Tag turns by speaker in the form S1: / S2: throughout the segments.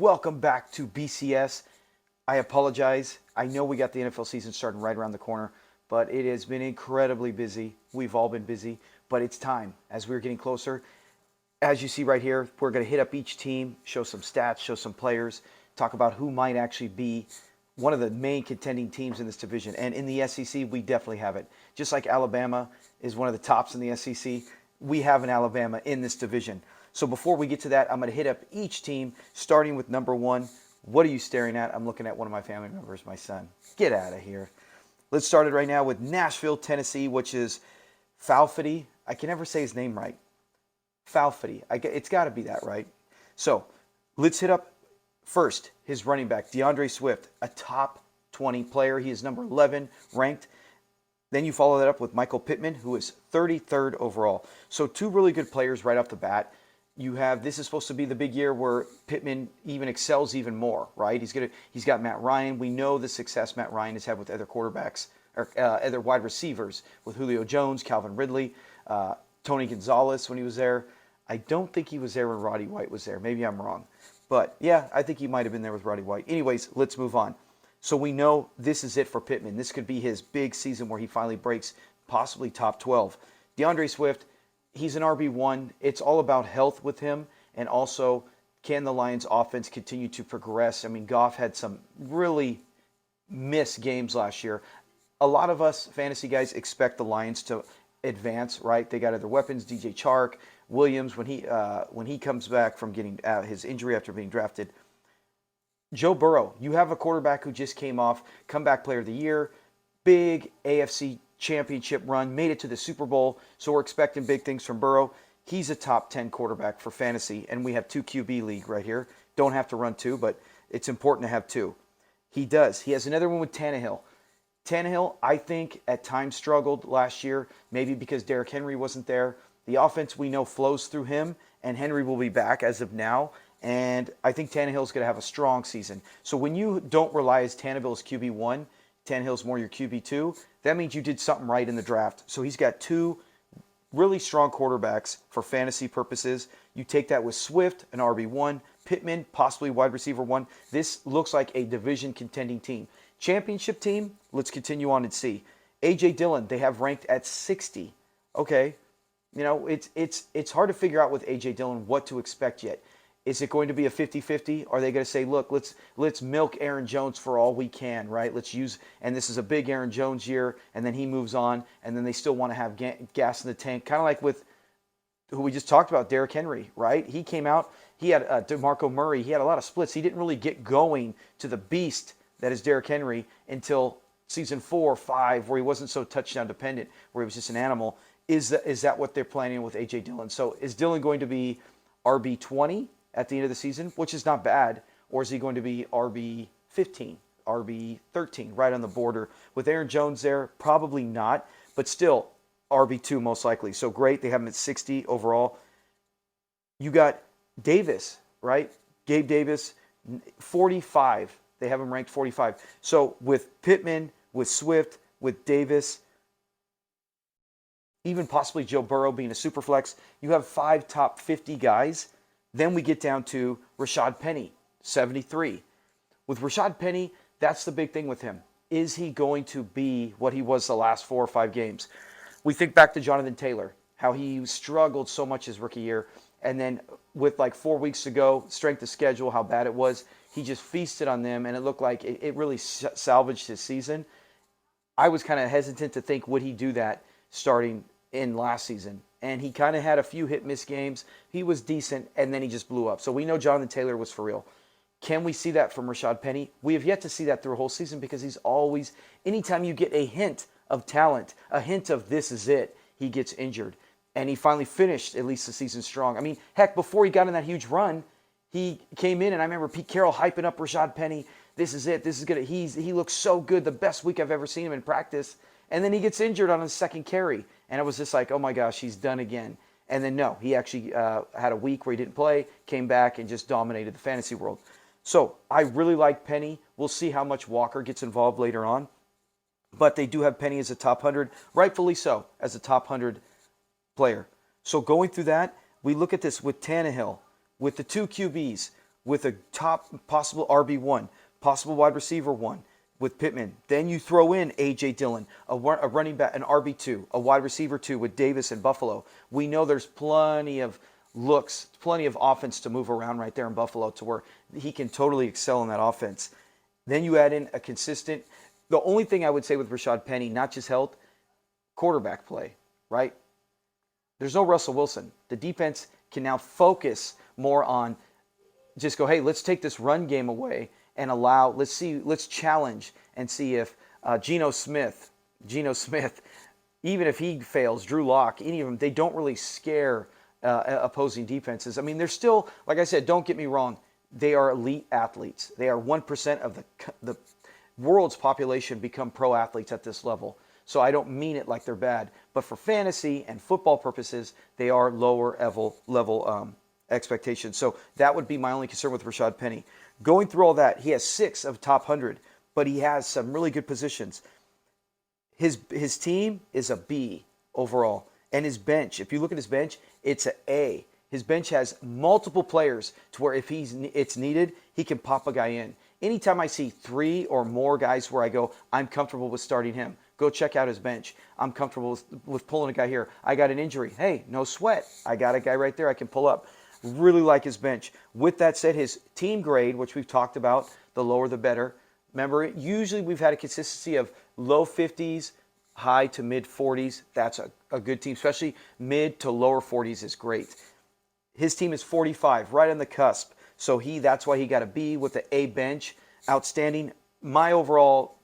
S1: welcome back to BCS. I apologize. I know we got the NFL season starting right around the corner, but it has been incredibly busy. We've all been busy, but it's time as we're getting closer. As you see right here, we're going to hit up each team, show some stats, show some players, talk about who might actually be one of the main contending teams in this division. And in the SEC, we definitely have it. Just like Alabama is one of the tops in the SEC, we have an Alabama in this division. So before we get to that, I'm going to hit up each team, starting with number one. What are you staring at? I'm looking at one of my family members, my son. Get out of here. Let's start it right now with Nashville, Tennessee, which is Falfity. I can never say his name right. Falfity. It's got to be that, right? So let's hit up first his running back, DeAndre Swift, a top 20 player. He is number 11 ranked. Then you follow that up with Michael Pittman, who is 33rd overall. So two really good players right off the bat. This is supposed to be the big year where Pittman even excels even more, right? He's got Matt Ryan. We know the success Matt Ryan has had with other quarterbacks or other wide receivers with Julio Jones, Calvin Ridley, Tony Gonzalez when he was there. I don't think he was there when Roddy White was there. Maybe I'm wrong. But yeah, I think he might have been there with Roddy White. Anyways, let's move on. So we know this is it for Pittman. This could be his big season where he finally breaks possibly top 12. DeAndre Swift, he's an RB1. It's all about health with him, and also can the Lions offense continue to progress? I mean, Goff had some really missed games last year. A lot of us fantasy guys expect the Lions to advance, right? They got other weapons, DJ Chark, Williams, when he comes back from getting his injury after being drafted. Joe Burrow, you have a quarterback who just came off comeback player of the year, big AFC championship run, made it to the Super Bowl, so we're expecting big things from Burrow. He's a top 10 quarterback for fantasy, and we have 2 QB league right here. Don't have to run 2, but it's important to have 2. He does. He has another one with Tannehill. Tannehill, I think, at times struggled last year, maybe because Derrick Henry wasn't there. The offense we know flows through him, and Henry will be back as of now. And I think Tannehill's going to have a strong season. So when you don't rely as Tannehill's QB1, Tannehill's more your QB2, that means you did something right in the draft. So he's got 2 really strong quarterbacks for fantasy purposes. You take that with Swift, an RB1, Pittman, possibly wide receiver 1. This looks like a division contending team. Championship team, let's continue on and see. A.J. Dillon, they have ranked at 60. Okay, you know, it's hard to figure out with A.J. Dillon what to expect yet. Is it going to be a 50-50? Are they going to say, look, let's milk Aaron Jones for all we can, right? And this is a big Aaron Jones year, and then he moves on, and then they still want to have gas in the tank, kind of like with who we just talked about, Derrick Henry, right? He came out, he had DeMarco Murray, he had a lot of splits. He didn't really get going to the beast that is Derrick Henry until season 4 or 5, where he wasn't so touchdown dependent, where he was just an animal. Is that what they're planning with A.J. Dillon? So is Dillon going to be RB20 at the end of the season, which is not bad, or is he going to be RB15, RB13, right on the border? With Aaron Jones there, probably not, but still RB2 most likely. So great, they have him at 60 overall. You got Davis, right? Gabe Davis, 45. They have him ranked 45. So with Pittman, with Swift, with Davis, even possibly Joe Burrow being a super flex, you have 5 top 50 guys. Then we get down to Rashad Penny, 73. With Rashad Penny, that's the big thing with him. Is he going to be what he was the last 4 or 5 games? We think back to Jonathan Taylor, how he struggled so much his rookie year. And then with like 4 weeks to go, strength of schedule, how bad it was, he just feasted on them, and it looked like it really salvaged his season. I was kind of hesitant to think, would he do that starting in last season? And he kind of had a few hit-miss games. He was decent, and then he just blew up. So we know Jonathan Taylor was for real. Can we see that from Rashad Penny? We have yet to see that through a whole season, because he's always, anytime you get a hint of talent, a hint of this is it, he gets injured. And he finally finished at least the season strong. I mean, heck, before he got in that huge run, he came in, and I remember Pete Carroll hyping up Rashad Penny. This is it. This is good. He looks so good. The best week I've ever seen him in practice. And then he gets injured on his second carry. And it was just like, oh my gosh, he's done again. And then no, he actually had a week where he didn't play, came back, and just dominated the fantasy world. So I really like Penny. We'll see how much Walker gets involved later on. But they do have Penny as a top 100, rightfully so, as a top 100 player. So going through that, we look at this with Tannehill, with the 2 QBs. with a top possible RB1, possible wide receiver 1 with Pittman. Then you throw in A.J. Dillon, a running back, an RB2, a wide receiver 2 with Davis and Buffalo. We know there's plenty of looks, plenty of offense to move around right there in Buffalo to where he can totally excel in that offense. Then you add in a consistent, the only thing I would say with Rashad Penny, not just health, quarterback play, right? There's no Russell Wilson. The defense can now focus more on just go, hey, let's take this run game away and allow, let's challenge and see if Geno Smith, even if he fails, Drew Lock, any of them, they don't really scare opposing defenses. I mean, they're still, like I said, don't get me wrong, they are elite athletes. They are 1% of the world's population become pro athletes at this level. So I don't mean it like they're bad, but for fantasy and football purposes, they are lower level expectations. So that would be my only concern with Rashad Penny. Going through all that, he has 6 of top 100, but he has some really good positions. His team is a B overall, and his bench, if you look at his bench, it's an A. His bench has multiple players to where if it's needed, he can pop a guy in. Anytime I see 3 or more guys where I go, I'm comfortable with starting him, go check out his bench. I'm comfortable with pulling a guy here. I got an injury. Hey, no sweat. I got a guy right there I can pull up. Really like his bench. With that said, his team grade, which we've talked about, the lower the better. Remember, usually we've had a consistency of low 50s, high to mid 40s. That's a good team, especially mid to lower 40s is great. His team is 45, right on the cusp. So that's why he got a B with the A bench. Outstanding. My overall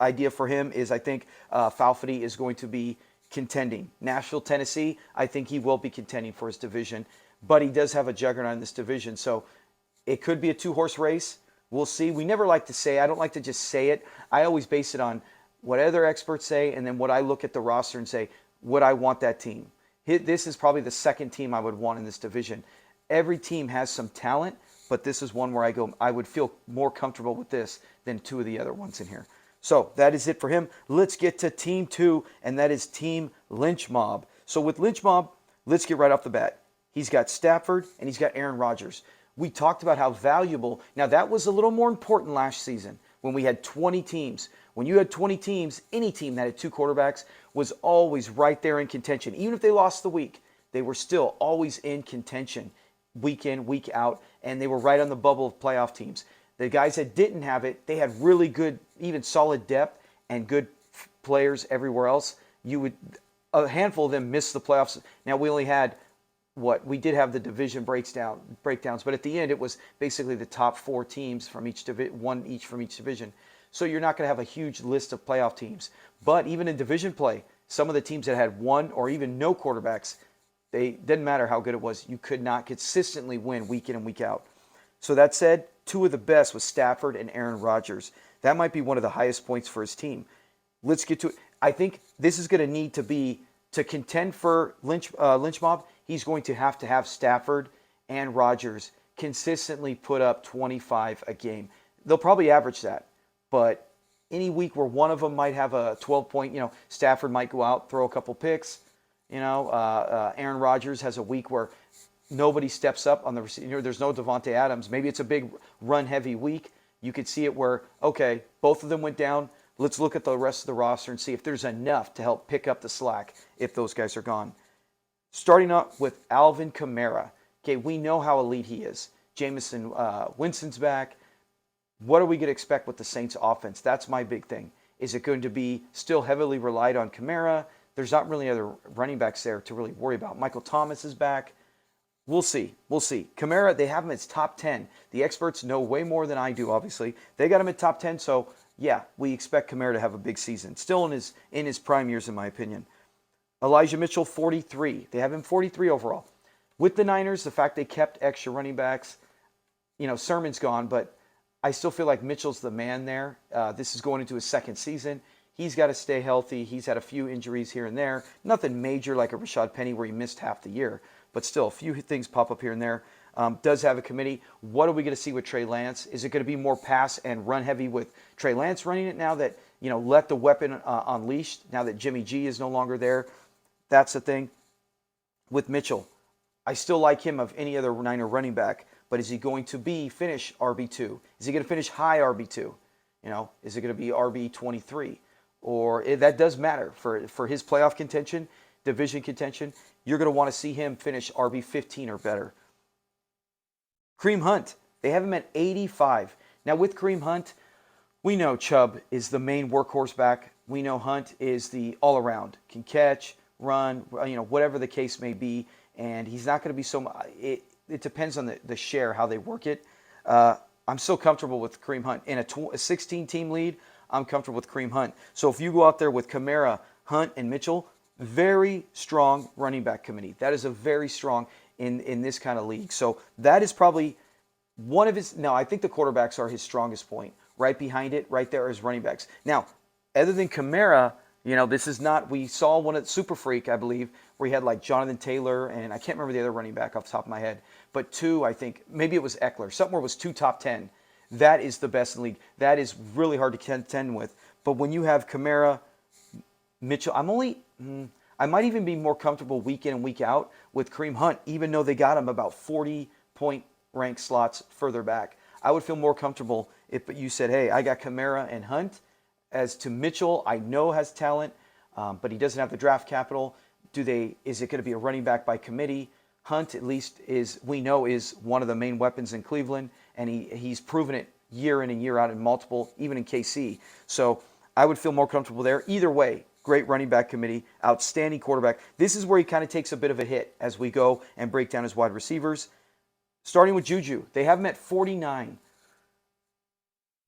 S1: idea for him is I think Falfady is going to be contending. Nashville, Tennessee, I think he will be contending for his division. But he does have a juggernaut in this division. So it could be a 2-horse race. We'll see. We never like to say, I don't like to just say it. I always base it on what other experts say and then what I look at the roster and say, would I want that team? This is probably the second team I would want in this division. Every team has some talent, but this is one where I would feel more comfortable with this than 2 of the other ones in here. So that is it for him. Let's get to team 2, and that is team Lynch Mobb. So with Lynch Mobb, let's get right off the bat. He's got Stafford and he's got Aaron Rodgers. We talked about how valuable. Now that was a little more important last season when we had 20 teams. When you had 20 teams, any team that had 2 quarterbacks was always right there in contention. Even if they lost the week, they were still always in contention week in, week out, and they were right on the bubble of playoff teams. The guys that didn't have it, they had really good, even solid depth and good players everywhere else. A handful of them missed the playoffs. Now we only had we did have the division breakdowns, but at the end it was basically the top 4 teams from each one each from each division. So you're not going to have a huge list of playoff teams. But even in division play, some of the teams that had 1 or even no quarterbacks, they didn't matter how good it was. You could not consistently win week in and week out. So that said, 2 of the best was Stafford and Aaron Rodgers. That might be one of the highest points for his team. Let's get to it. I think this is going to need to be, to contend for Lynch Mobb, he's going to have Stafford and Rodgers consistently put up 25 a game. They'll probably average that. But any week where one of them might have a 12-point, Stafford might go out, throw a couple picks. Aaron Rodgers has a week where nobody steps up on the receiver. There's no Devontae Adams. Maybe it's a big run-heavy week. You could see it where, okay, both of them went down. Let's look at the rest of the roster and see if there's enough to help pick up the slack if those guys are gone. Starting up with Alvin Kamara. Okay, we know how elite he is. Jameson Winston's back. What are we going to expect with the Saints offense? That's my big thing. Is it going to be still heavily relied on Kamara? There's not really other running backs there to really worry about. Michael Thomas is back. We'll see. Kamara, they have him as top 10. The experts know way more than I do, obviously. They got him at top 10, so yeah, we expect Kamara to have a big season. Still in his prime years, in my opinion. Elijah Mitchell, 43. They have him 43 overall. With the Niners, the fact they kept extra running backs, Sermon's gone, but I still feel like Mitchell's the man there. This is going into his second season. He's got to stay healthy. He's had a few injuries here and there. Nothing major like a Rashad Penny where he missed half the year, but still a few things pop up here and there. Does have a committee. What are we going to see with Trey Lance? Is it going to be more pass and run heavy with Trey Lance running it now that, let the weapon unleashed, now that Jimmy G is no longer there? That's the thing. With Mitchell, I still like him of any other Niner running back, but is he going to finish RB2? Is he going to finish high RB2? Is it going to be RB23? Or that does matter for his playoff contention, division contention. You're going to want to see him finish RB15 or better. Kareem Hunt, they have him at 85. Now with Kareem Hunt, we know Chubb is the main workhorse back. We know Hunt is the all-around, can catch, run, whatever the case may be. And he's not going to be so much. It depends on the share, how they work it. I'm so comfortable with Kareem Hunt. In a 16-team lead, I'm comfortable with Kareem Hunt. So if you go out there with Kamara, Hunt, and Mitchell, very strong running back committee. That is a very strong in this kind of league. So that is probably one of his. Now, I think the quarterbacks are his strongest point. Right behind it, right there is running backs. Now, other than Kamara, this is not. We saw one at Super Freak, I believe, where he had like Jonathan Taylor, and I can't remember the other running back off the top of my head, but two, I think, maybe it was Eckler. Somewhere was 2 top 10. That is the best in the league. That is really hard to contend with. But when you have Kamara, Mitchell, I might even be more comfortable week in and week out with Kareem Hunt, even though they got him about 40-point rank slots further back. I would feel more comfortable if you said, hey, I got Kamara and Hunt. As to Mitchell, I know has talent, but he doesn't have the draft capital. Is it going to be a running back by committee? Hunt, at least, we know is one of the main weapons in Cleveland, and he's proven it year in and year out in multiple, even in KC. So I would feel more comfortable there. Either way, great running back committee, outstanding quarterback. This is where he kind of takes a bit of a hit as we go and break down his wide receivers. Starting with Juju, they have him at 49.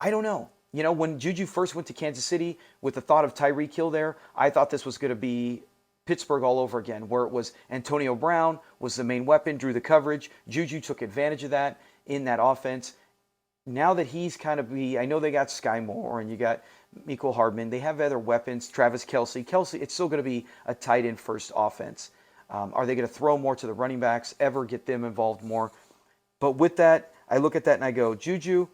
S1: I don't know. When Juju first went to Kansas City with the thought of Tyreek Hill there, I thought this was going to be Pittsburgh all over again, where it was Antonio Brown was the main weapon, drew the coverage. Juju took advantage of that in that offense. Now that he's kind of I know they got Sky Moore and you got Mecole Hardman. They have other weapons, Travis Kelce. It's still going to be a tight end first offense. Are they going to throw more to the running backs, ever get them involved more? But with that, I look at that and I go, Juju,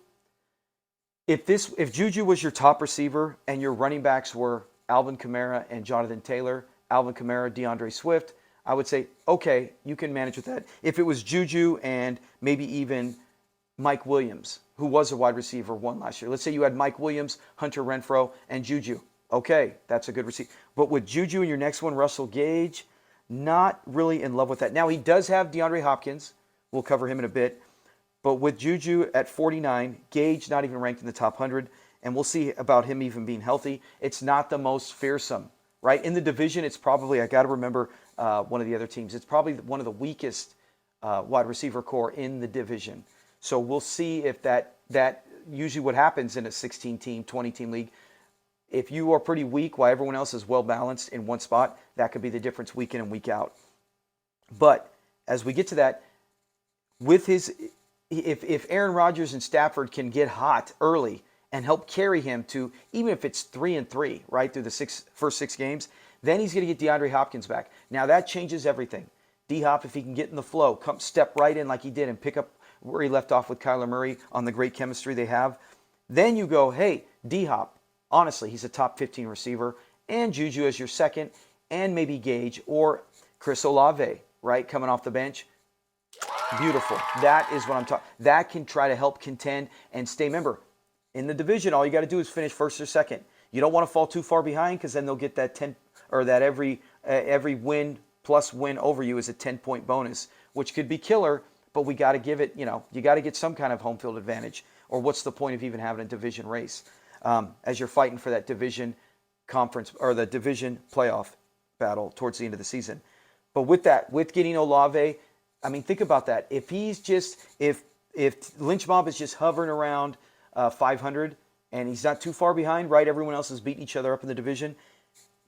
S1: if Juju was your top receiver and your running backs were Alvin Kamara and Jonathan Taylor, Alvin Kamara, DeAndre Swift, I would say, okay, you can manage with that. If it was Juju and maybe even Mike Williams, who was a wide receiver one last year. Let's say you had Mike Williams, Hunter Renfrow, and Juju. Okay, that's a good receiver. But with Juju and your next one, Russell Gage, not really in love with that. Now, he does have DeAndre Hopkins. We'll cover him in a bit. But with Juju at 49, Gage not even ranked in the top 100, and we'll see about him even being healthy. It's not the most fearsome, right? In the division, it's probably, I got to remember one of the other teams, it's probably one of the weakest wide receiver core in the division. So we'll see if that usually what happens in a 16-team, 20-team league. If you are pretty weak while everyone else is well-balanced in one spot, that could be the difference week in and week out. But as we get to that, with if Aaron Rodgers and Stafford can get hot early and help carry him to, even if it's 3-3, right, through the first 6 games, then he's going to get DeAndre Hopkins back. Now that changes everything. D-Hop, if he can get in the flow, step right in like he did and pick up where he left off with Kyler Murray on the great chemistry they have, then you go, hey, D-Hop, honestly, he's a top 15 receiver, and Juju as your second, and maybe Gage or Chris Olave, right, coming off the bench. Beautiful. That is what I'm talking. That can try to help contend and stay. Remember, in the division, all you got to do is finish first or second. You don't want to fall too far behind because then they'll get that 10 or that every win plus win over you is a 10-point bonus, which could be killer. But we got to give it. You got to get some kind of home field advantage. Or what's the point of even having a division race as you're fighting for that division conference or the division playoff battle towards the end of the season? But with that, with getting Olave. I mean, think about that. If Lynch Mobb is just hovering around 500 and he's not too far behind, right? Everyone else is beating each other up in the division.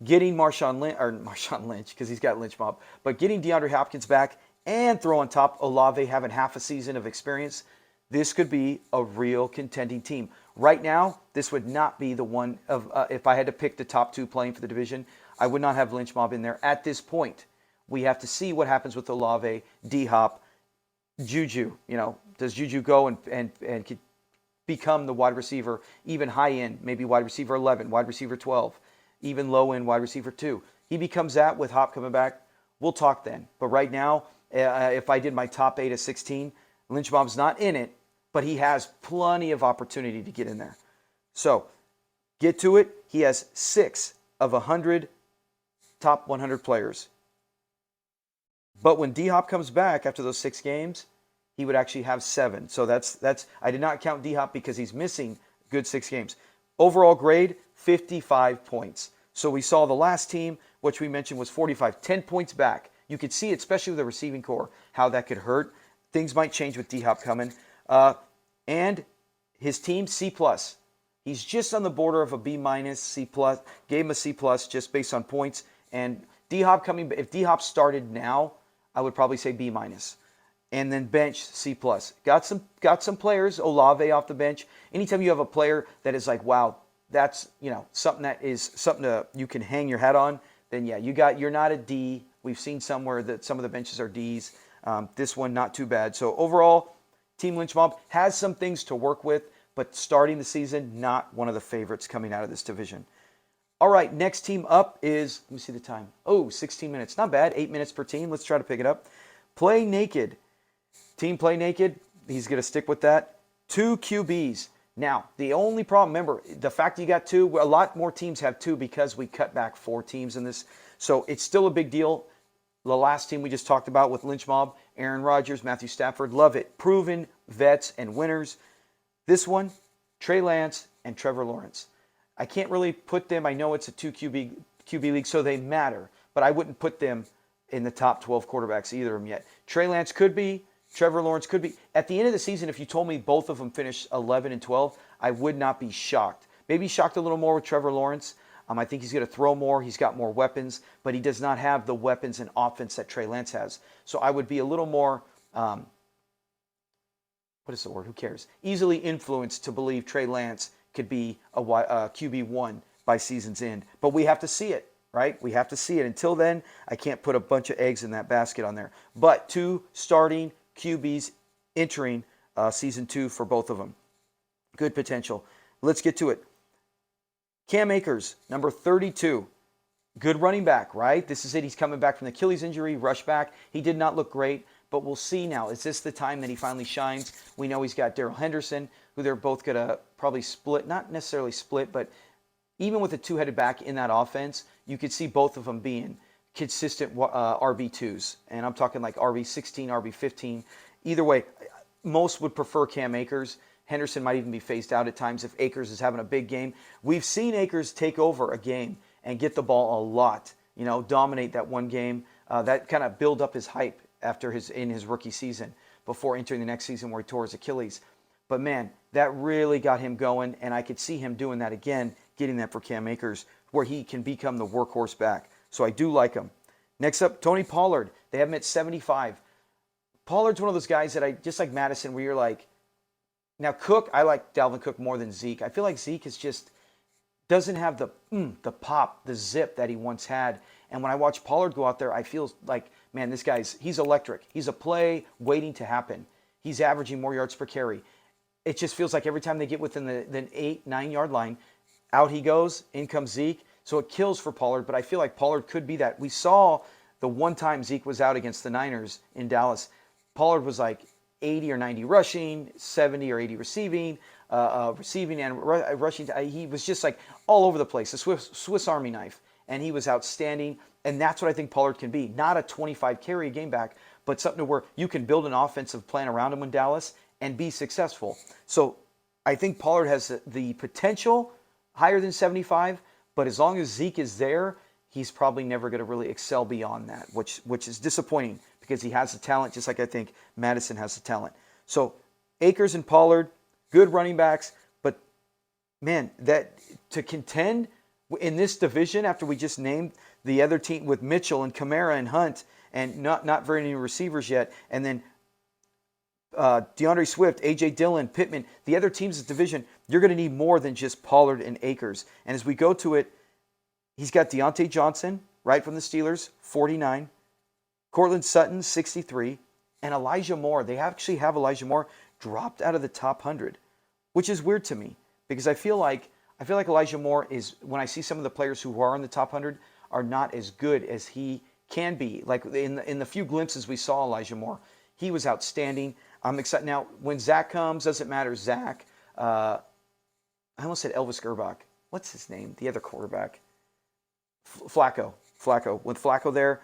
S1: Getting Marshawn Lynch, because he's got Lynch Mobb, but getting DeAndre Hopkins back and throw on top Olave having half a season of experience, this could be a real contending team. Right now, this would not be the one of, if I had to pick the top 2 playing for the division, I would not have Lynch Mobb in there at this point. We have to see what happens with Olave, D-Hop, Juju. Does Juju go and become the wide receiver, even high end, maybe wide receiver 11, wide receiver 12, even low end wide receiver 2. He becomes that with Hop coming back. We'll talk then. But right now, if I did my top 8 of 16, Lynch Mobb's not in it, but he has plenty of opportunity to get in there. So get to it. He has 6 of 100 top 100 players. But when D-Hop comes back after those 6 games, he would actually have 7. So that's I did not count D-Hop because he's missing good 6 games. Overall grade, 55 points. So we saw the last team, which we mentioned was 45, 10 points back. You could see, especially with the receiving core, how that could hurt. Things might change with D-Hop coming. And his team, C+. He's just on the border of a B-, C+. Gave him a C+ just based on points. And D-Hop coming, if D-Hop started now, I would probably say B-. And then bench, C+. Got some players, Olave off the bench. Anytime you have a player that is like, wow, that's, something that is something you can hang your hat on, then yeah, you're not a D. We've seen somewhere that some of the benches are Ds. This one, not too bad. So overall, Team Lynch Mobb has some things to work with, but starting the season, not one of the favorites coming out of this division. All right, next team up is, let me see the time. 16 minutes. Not bad, 8 minutes per team. Let's try to pick it up. Play Naked. Team Play Naked, he's going to stick with that. 2 QBs. Now, the only problem, remember, the fact you got 2, a lot more teams have 2 because we cut back 4 teams in this. So it's still a big deal. The last team we just talked about with Lynch Mobb, Aaron Rodgers, Matthew Stafford, love it. Proven vets and winners. This one, Trey Lance and Trevor Lawrence. I can't really put them, I know it's a 2 QB league, so they matter, but I wouldn't put them in the top 12 quarterbacks, either of them yet. Trey Lance could be, Trevor Lawrence could be. At the end of the season, if you told me both of them finished 11 and 12, I would not be shocked. Maybe shocked a little more with Trevor Lawrence. I think he's going to throw more. He's got more weapons, but he does not have the weapons and offense that Trey Lance has. So I would be a little more, what is the word? Who cares? Easily influenced to believe Trey Lance could be a QB1 by season's end. But we have to see it, right? We have to see it. Until then, I can't put a bunch of eggs in that basket on there. But 2 starting QBs entering season 2 for both of them. Good potential. Let's get to it. Cam Akers, number 32. Good running back, right? This is it. He's coming back from the Achilles injury, rush back. He did not look great, but we'll see now. Is this the time that he finally shines? We know he's got Darrell Henderson, who they're both going to probably split. Not necessarily split, but even with a 2-headed back in that offense, you could see both of them being consistent RB2s. And I'm talking like RB16, RB15. Either way, most would prefer Cam Akers. Henderson might even be phased out at times if Akers is having a big game. We've seen Akers take over a game and get the ball a lot, dominate that one game. That kind of build up his hype after in his rookie season before entering the next season where he tore his Achilles. But man, that really got him going, and I could see him doing that again, getting that for Cam Akers, where he can become the workhorse back. So I do like him. Next up, Tony Pollard. They have him at 75. Pollard's one of those guys that just like Madison, where you're like, now Cook, I like Dalvin Cook more than Zeke. I feel like Zeke is just doesn't have the pop, the zip that he once had. And when I watch Pollard go out there, I feel like, man, he's electric. He's a play waiting to happen. He's averaging more yards per carry. It just feels like every time they get within the 8-9 yard line, out he goes, in comes Zeke. So it kills for Pollard, but I feel like Pollard could be that. We saw the one time Zeke was out against the Niners in Dallas, Pollard was like 80 or 90 rushing, 70 or 80 receiving and rushing. He was just like all over the place, a Swiss Army knife, and he was outstanding. And that's what I think Pollard can be. Not a 25 carry game back, but something to where you can build an offensive plan around him in Dallas and be successful. So I think Pollard has the potential higher than 75, but as long as Zeke is there, he's probably never going to really excel beyond that, which is disappointing because he has the talent, just like I think Madison has the talent. So Akers and Pollard, good running backs, but man, that to contend in this division after we just named the other team with Mitchell and Kamara and Hunt and not very many receivers yet, and then DeAndre Swift, A.J. Dillon, Pittman, the other teams in the division, you're going to need more than just Pollard and Akers. And as we go to it, he's got Deontay Johnson, right from the Steelers, 49. Cortland Sutton, 63. And Elijah Moore. They actually have Elijah Moore dropped out of the top 100, which is weird to me because I feel like Elijah Moore is, when I see some of the players who are in the top 100, are not as good as he can be. Like in the few glimpses we saw Elijah Moore, he was outstanding. I'm excited. Now, when Zach comes, doesn't matter. Zach, I almost said Elvis Gerbach. What's his name? The other quarterback. Flacco. With Flacco there,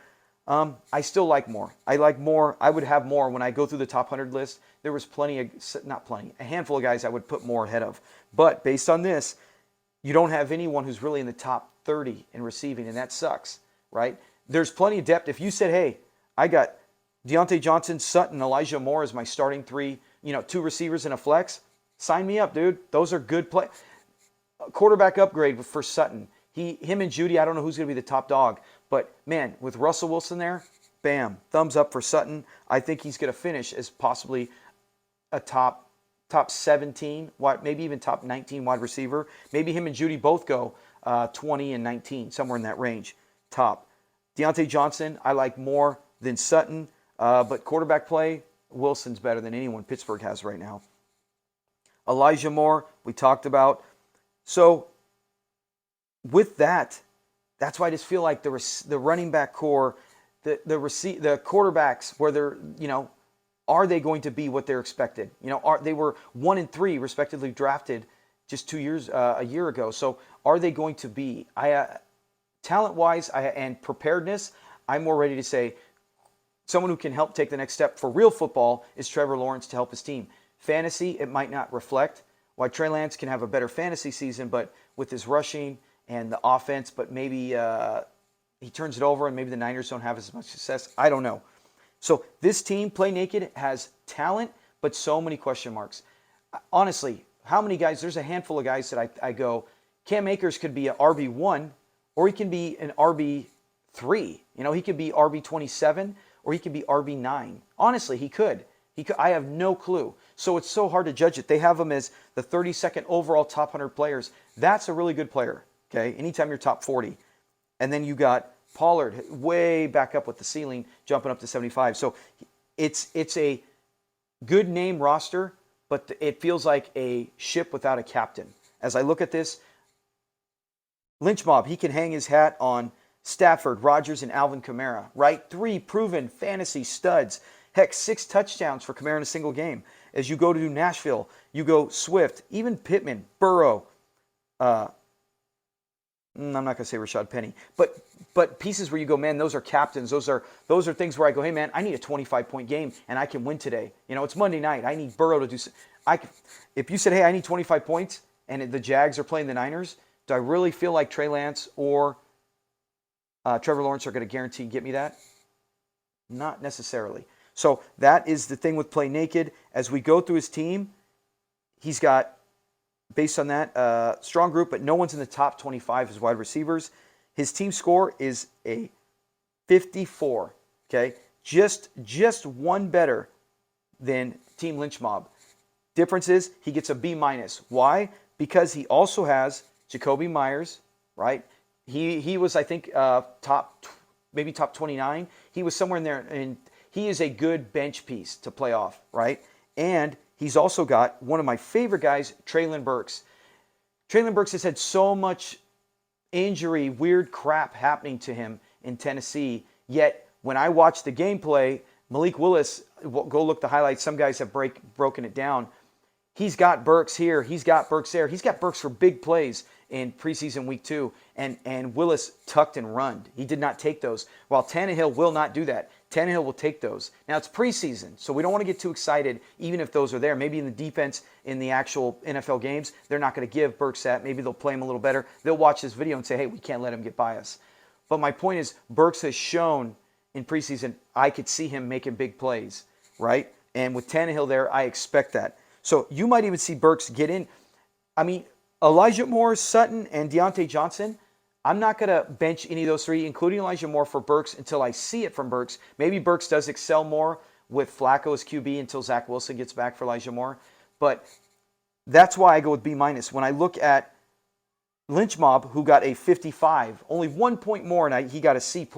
S1: I still like more. I like more. I would have more. When I go through the top 100 list, there was a handful of guys I would put more ahead of. But based on this, you don't have anyone who's really in the top 30 in receiving, and that sucks, right? There's plenty of depth. If you said, hey, I got Deontay Johnson, Sutton, Elijah Moore as my starting three, 2 receivers and a flex, sign me up, dude. Those are good play. Quarterback upgrade for Sutton. Him and Judy, I don't know who's going to be the top dog. But, man, with Russell Wilson there, bam, thumbs up for Sutton. I think he's going to finish as possibly a top 17, maybe even top 19 wide receiver. Maybe him and Judy both go 20 and 19, somewhere in that range, top. Deontay Johnson, I like more than Sutton. But quarterback play, Wilson's better than anyone Pittsburgh has right now. Elijah Moore, we talked about. So, with that, that's why I just feel like the running back core, the quarterbacks, where they're, are they going to be what they're expected? They were 1 and 3 respectively drafted just a year ago. So are they going to be? Talent-wise and preparedness, I'm more ready to say someone who can help take the next step for real football is Trevor Lawrence to help his team. Fantasy, it might not reflect. Why Trey Lance can have a better fantasy season, but with his rushing and the offense, but maybe he turns it over and maybe the Niners don't have as much success. I don't know. So this team, Play Naked, has talent, but so many question marks. Honestly, how many guys? There's a handful of guys that I go, Cam Akers could be an RB1 or he can be an RB3. He could be RB27 or he could be RB9. Honestly, he could. I have no clue. So it's so hard to judge it. They have him as the 32nd overall top 100 players. That's a really good player. Okay, anytime you're top 40. And then you got Pollard way back up with the ceiling, jumping up to 75. So it's a good name roster, but it feels like a ship without a captain. As I look at this, Lynch Mobb, he can hang his hat on Stafford, Rodgers, and Alvin Kamara, right? 3 proven fantasy studs. Heck, 6 touchdowns for Kamara in a single game. As you go to Nashville, you go Swift, even Pittman, Burrow, I'm not going to say Rashad Penny, but pieces where you go, man, those are captains. Those are things where I go, hey, man, I need a 25-point game, and I can win today. It's Monday night. I need Burrow to do if you said, hey, I need 25 points, and the Jags are playing the Niners, do I really feel like Trey Lance or Trevor Lawrence are going to guarantee get me that? Not necessarily. So that is the thing with Play Naked. As we go through his team, he's got, based on that, strong group, but no one's in the top 25 as wide receivers. His team score is a 54, okay? Just one better than Team Lynch Mobb. Difference is he gets a B-. Why? Because he also has Jacoby Myers, right? He was, I think, top 29. He was somewhere in there, and he is a good bench piece to play off, right? And he's also got one of my favorite guys, Treylon Burks. Treylon Burks has had so much injury, weird crap happening to him in Tennessee. Yet, when I watch the gameplay, Malik Willis, go look the highlights. Some guys have broken it down. He's got Burks here. He's got Burks there. He's got Burks for big plays in preseason week 2. And Willis tucked and run. He did not take those. While Tannehill will not do that. Tannehill will take those. Now, it's preseason, so we don't want to get too excited, even if those are there. Maybe in the defense, in the actual NFL games, they're not going to give Burks that. Maybe they'll play him a little better. They'll watch this video and say, hey, we can't let him get by us. But my point is, Burks has shown in preseason, I could see him making big plays, right? And with Tannehill there, I expect that. So you might even see Burks get in. I mean, Elijah Moore, Sutton, and Deontay Johnson, I'm not going to bench any of those 3, including Elijah Moore, for Burks until I see it from Burks. Maybe Burks does excel more with Flacco as QB until Zach Wilson gets back for Elijah Moore. But that's why I go with B-. When I look at Lynch Mobb, who got a 55, only 1 point more, and he got a C+.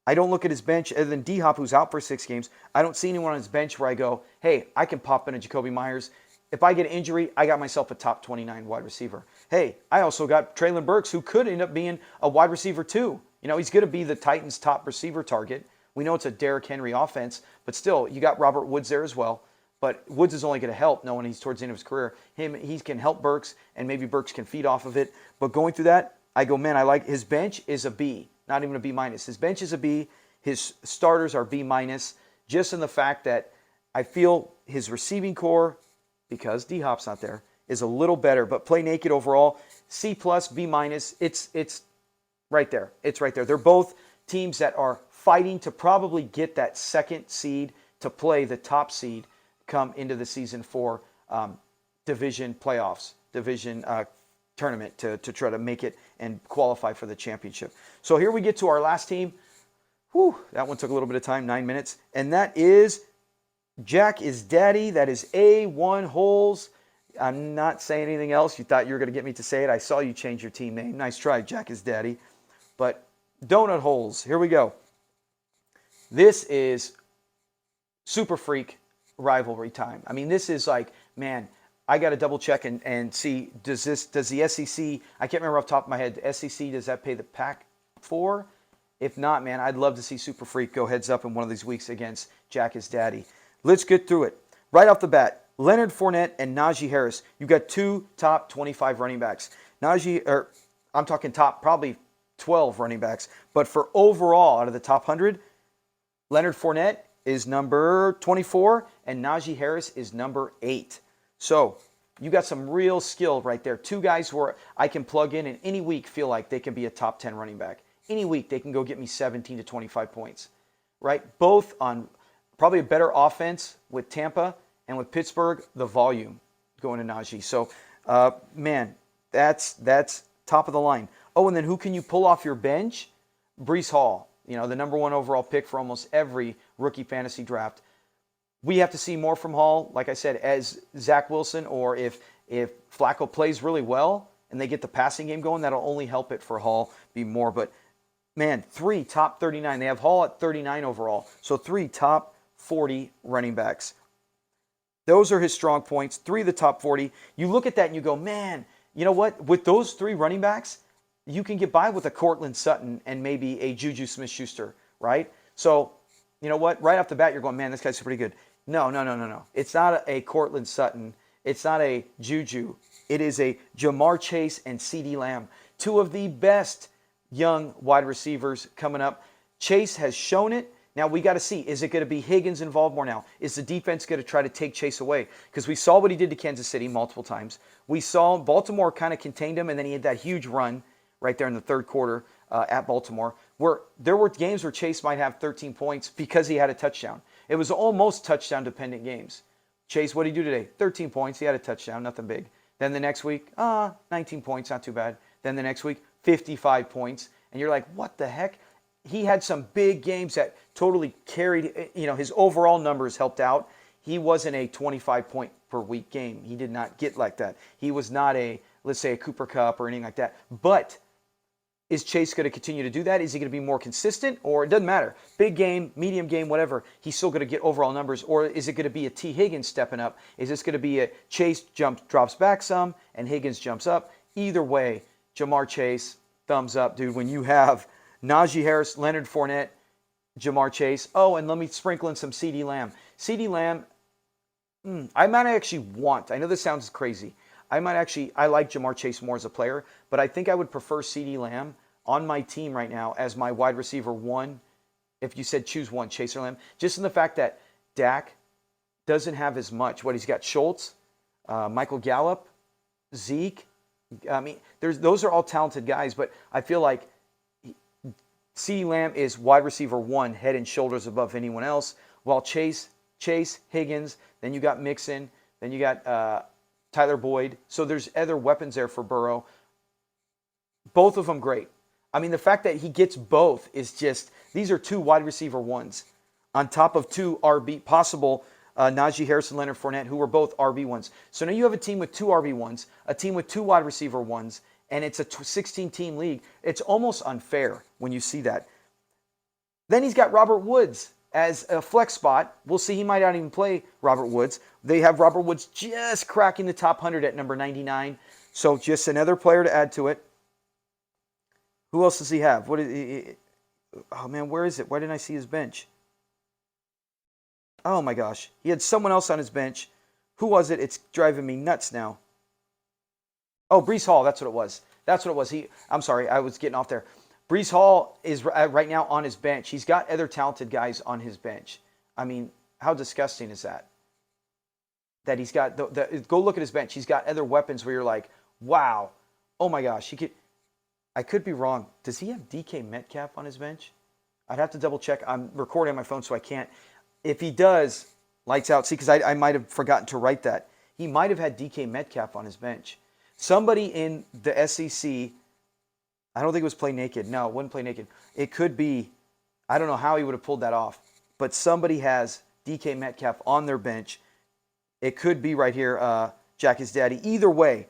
S1: I don't look at his bench other than D-Hop, who's out for 6 games. I don't see anyone on his bench where I go, hey, I can pop in a Jacoby Myers. If I get an injury, I got myself a top 29 wide receiver. Hey, I also got Treylon Burks, who could end up being a wide receiver too. He's going to be the Titans' top receiver target. We know it's a Derrick Henry offense, but still, you got Robert Woods there as well. But Woods is only going to help knowing he's towards the end of his career. He can help Burks, and maybe Burks can feed off of it. But going through that, I go, man, I like his bench is a B, not even a B minus. His bench is a B. His starters are B minus, just in the fact that I feel his receiving core, because D-Hop's not there, is a little better. But play naked overall, C plus, B minus. It's right there. It's right there. They're both teams that are fighting to probably get that second seed to play the top seed come into the season for division playoffs, division tournament to try to make it and qualify for the championship. So here we get to our last team. Whew, that one took a little bit of time, 9 minutes. And that is Jack is Daddy. That is A1 Holes. I'm not saying anything else. You thought you were going to get me to say it. I saw you change your team name. Nice try, Jack is Daddy. But Donut Holes, here we go. This is super freak rivalry time. I mean, this is like, man, I got to double check and see, does the SEC, I can't remember off the top of my head, the SEC, does that pay the Pac-4? If not, man, I'd love to see Super Freak go heads up in one of these weeks against Jack is Daddy. Let's get through it. Right off the bat, Leonard Fournette and Najee Harris. You got two top 25 running backs. I'm talking top probably 12 running backs. But for overall, out of the top 100, Leonard Fournette is number 24 and Najee Harris is number 8. So you got some real skill right there. Two guys where I can plug in any week feel like they can be a top 10 running back. Any week they can go get me 17 to 25 points, right? Both on probably a better offense with Tampa and with Pittsburgh, the volume going to Najee. So, man, that's top of the line. Oh, and then who can you pull off your bench? Breece Hall, the number 1 overall pick for almost every rookie fantasy draft. We have to see more from Hall, like I said, as Zach Wilson, or if Flacco plays really well and they get the passing game going, that'll only help it for Hall be more. But man, 3 top 39. They have Hall at 39 overall. So 3 top 40 running backs. Those are his strong points. 3 of the top 40. You look at that and you go, man, you know what? With those 3 running backs, you can get by with a Cortland Sutton and maybe a Juju Smith-Schuster, right? So, you know what? Right off the bat, you're going, man, this guy's pretty good. No. It's not a Cortland Sutton. It's not a Juju. It is a Jamar Chase and CeeDee Lamb. 2 of the best young wide receivers coming up. Chase has shown it. Now we got to see, is it going to be Higgins involved more now? Is the defense going to try to take Chase away? Because we saw what he did to Kansas City multiple times. We saw Baltimore kind of contained him, and then he had that huge run right there in the third quarter at Baltimore, where there were games where Chase might have 13 points because he had a touchdown. It was almost touchdown-dependent games. Chase, what did he do today? 13 points. He had a touchdown, nothing big. Then the next week, 19 points, not too bad. Then the next week, 55 points. And you're like, what the heck? He had some big games that totally carried, his overall numbers helped out. He wasn't a 25-point per week game. He did not get like that. He was not let's say, a Cooper Kupp or anything like that. But is Chase going to continue to do that? Is he going to be more consistent? Or it doesn't matter. Big game, medium game, whatever. He's still going to get overall numbers. Or is it going to be a T. Higgins stepping up? Is this going to be a Chase drops back some and Higgins jumps up? Either way, Jamar Chase, thumbs up, dude. When you have Najee Harris, Leonard Fournette, Jamar Chase. Oh, and let me sprinkle in some CeeDee Lamb. CeeDee Lamb, I might actually I know this sounds crazy. I like Jamar Chase more as a player, but I think I would prefer CeeDee Lamb on my team right now as my wide receiver 1. If you said choose one, Chase or Lamb, just in the fact that Dak doesn't have as much. He's got Schultz, Michael Gallup, Zeke. I mean, those are all talented guys, but I feel like CeeDee Lamb is wide receiver 1, head and shoulders above anyone else, while Chase, Higgins, then you got Mixon, then you got Tyler Boyd. So there's other weapons there for Burrow. Both of them great. I mean, the fact that he gets both is just, these are 2 wide receiver 1s on top of 2 RB, possible Najee Harris and Leonard Fournette, who were both RB1s. So now you have a team with 2 RB1s, a team with 2 wide receiver 1s, and it's a 16-team league. It's almost unfair when you see that. Then he's got Robert Woods as a flex spot. We'll see, he might not even play Robert Woods. They have Robert Woods just cracking the top 100 at number 99. So just another player to add to it. Who else does he have? Oh, man, where is it? Why didn't I see his bench? Oh, my gosh. He had someone else on his bench. Who was it? It's driving me nuts now. Oh, Breece Hall. That's what it was. That's what it was. I'm sorry. I was getting off there. Breece Hall is right now on his bench. He's got other talented guys on his bench. I mean, how disgusting is that? That he's got go look at his bench. He's got other weapons where you're like, wow, oh my gosh, I could be wrong. Does he have DK Metcalf on his bench? I'd have to double check. I'm recording on my phone, so I can't. If he does, lights out. See, because I might have forgotten to write that. He might have had DK Metcalf on his bench. Somebody in the SEC, I don't think it was Playmaker. No, it wasn't Playmaker. It could be, I don't know how he would have pulled that off, but somebody has DK Metcalf on their bench. It could be right here, Jack is Daddy. Either way,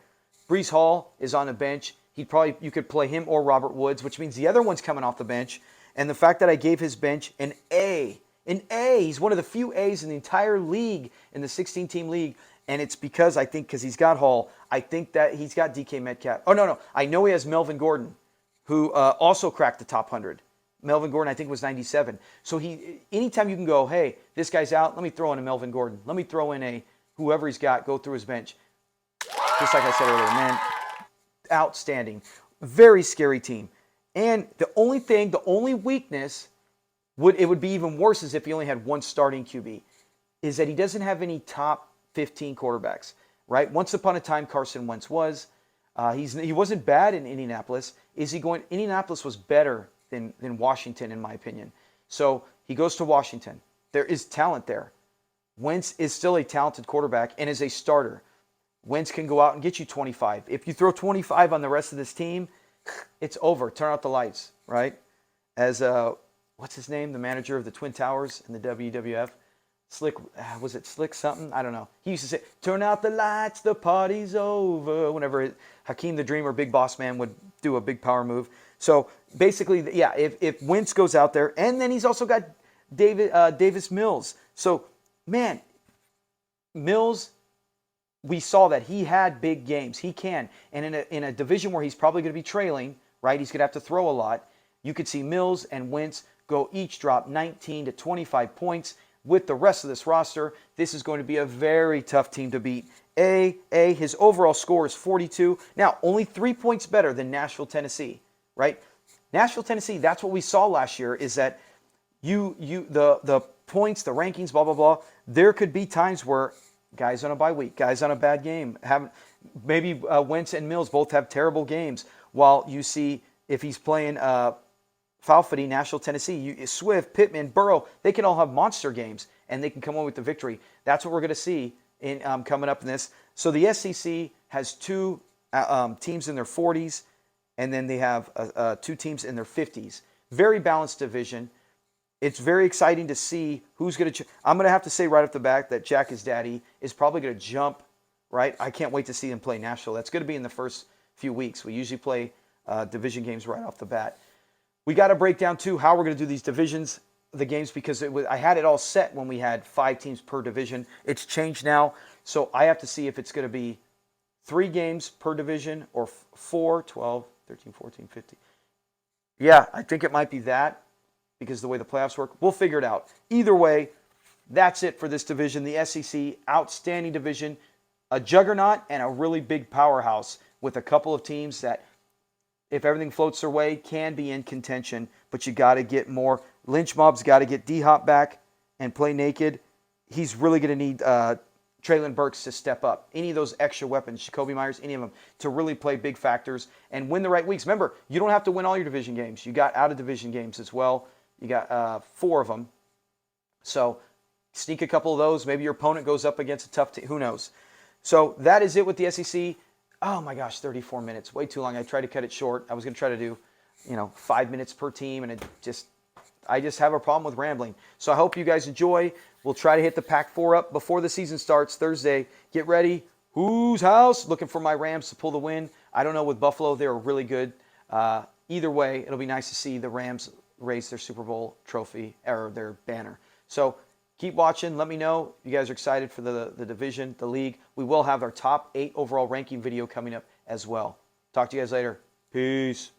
S1: Breece Hall is on the bench. You could play him or Robert Woods, which means the other one's coming off the bench. And the fact that I gave his bench an A, he's one of the few A's in the entire league, in the 16-team league. And it's because he's got Hall. I think that he's got DK Metcalf. Oh, no. I know he has Melvin Gordon, who also cracked the top 100. Melvin Gordon, I think, was 97. So anytime you can go, hey, this guy's out, let me throw in a Melvin Gordon. Let me throw in a whoever he's got, go through his bench. Just like I said earlier, man, outstanding. Very scary team. And the only weakness, would be even worse is if he only had one starting QB, is that he doesn't have any top 15 quarterbacks, right? Once upon a time, Carson Wentz was. He wasn't bad in Indianapolis. Indianapolis was better than Washington, in my opinion. So he goes to Washington. There is talent there. Wentz is still a talented quarterback and is a starter. Wentz can go out and get you 25. If you throw 25 on the rest of this team, it's over. Turn out the lights, right? As, what's his name? The manager of the Twin Towers in the WWF. Slick, was it Slick something? I don't know. He used to say, turn out the lights, the party's over. Whenever Hakeem the Dreamer, Big Boss Man, would do a big power move. So basically, yeah, if Wentz goes out there, and then he's also got Davis Mills. So, man, Mills, we saw that he had big games. He can. And in a division where he's probably going to be trailing, right, he's going to have to throw a lot, you could see Mills and Wentz go each drop 19 to 25 points. With the rest of this roster, this is going to be a very tough team to beat. His overall score is 42. Now, only 3 points better than Nashville, Tennessee, right? Nashville, Tennessee, that's what we saw last year, is that the points, the rankings, blah, blah, blah, there could be times where guys on a bye week, guys on a bad game, maybe Wentz and Mills both have terrible games, while you see if he's playing Falfady, Nashville, Tennessee, Swift, Pittman, Burrow, they can all have monster games, and they can come away with the victory. That's what we're going to see in coming up in this. So the SEC has two teams in their 40s, and then they have two teams in their 50s. Very balanced division. It's very exciting to see who's going to. I'm going to have to say right off the bat that Jack is Daddy is probably going to jump, right? I can't wait to see him play Nashville. That's going to be in the first few weeks. We usually play division games right off the bat. We got to break down, too, how we're going to do these divisions, the games, because I had it all set when we had 5 teams per division. It's changed now, so I have to see if it's going to be 3 games per division or 4, 12, 13, 14, 15. Yeah, I think it might be that because of the way the playoffs work. We'll figure it out. Either way, that's it for this division. The SEC, outstanding division, a juggernaut and a really big powerhouse with a couple of teams that, if everything floats their way, can be in contention, but you got to get more. Lynch Mobb's got to get D-Hop back and play naked. He's really going to need Treylon Burks to step up. Any of those extra weapons, Jacoby Myers, any of them, to really play big factors and win the right weeks. Remember, you don't have to win all your division games. You got out-of-division games as well. You got 4 of them. So sneak a couple of those. Maybe your opponent goes up against a tough team. Who knows? So that is it with the SEC. Oh my gosh, 34 minutes, way too long. I tried to cut it short. I was going to try to do, 5 minutes per team, and I just have a problem with rambling. So I hope you guys enjoy. We'll try to hit the Pac 4 up before the season starts Thursday. Get ready. Whose house? Looking for my Rams to pull the win. I don't know, with Buffalo, they're really good. Either way, it'll be nice to see the Rams raise their Super Bowl trophy or their banner. So keep watching. Let me know if you guys are excited for the division, the league. We will have our top 8 overall ranking video coming up as well. Talk to you guys later. Peace.